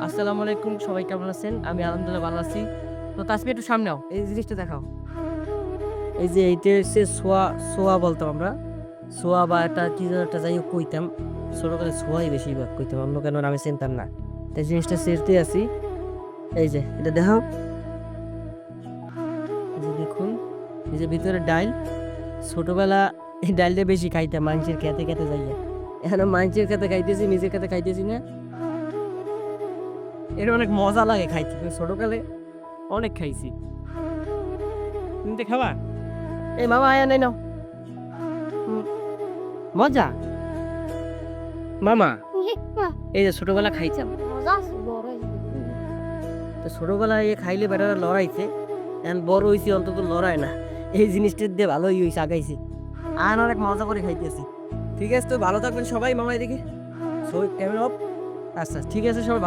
আসসালামু আলাইকুম, সবাই কেমন আছেন? আমি আলহামদুলিল্লাহ ভালো আছি। তো তাসফিয়া একটু সামনে আও। এই জিনিসটা দেখাও। এই যে এইটা হচ্ছে সোয়া, সোয়া বলতাম আমরা। সোয়া বা একটা কি যেন একটা যাই হোক কইতাম। ছোটকালে সোয়াই বেশিরভাগ কইতাম। অন্য কোনো নামে চিনতাম না। তো এই জিনিসটা ছিঁড়তে আছি। এই যে এটা দেখাও। এই যে দেখুন, এই যে ভিতরে ডাইল। ছোটবেলা এই ডাইলটা বেশি খাইতাম মানুষের খেতে, খেতে যাইয়া। এখন মানুষের খেতে খাইতেছি, নিজের খেতে খাইতেছি না। এটা অনেক মজা লাগে খাইতে। কিন্তু ছোটকালে অনেক খাইছি। তুমি তো খাবা? এই মামা আয়া নাই নাও। হুম, মজা। মামা, এই যে ছোটবেলা খাইতাম। হুম, তো ছোটবেলায় খাইলে বেটারা লড়াইছে। এখন বড় হইছি অন্তত লড়াই না। এই জিনিসটা দিয়ে ভালোই হইছে আগাইছি। আর অনেক মজা করে খাইতেছি। ঠিক আছে, তো ভালো থাকবেন সবাই মামা এদিকে। So camera off. আচ্ছা ঠিক আছে সবাই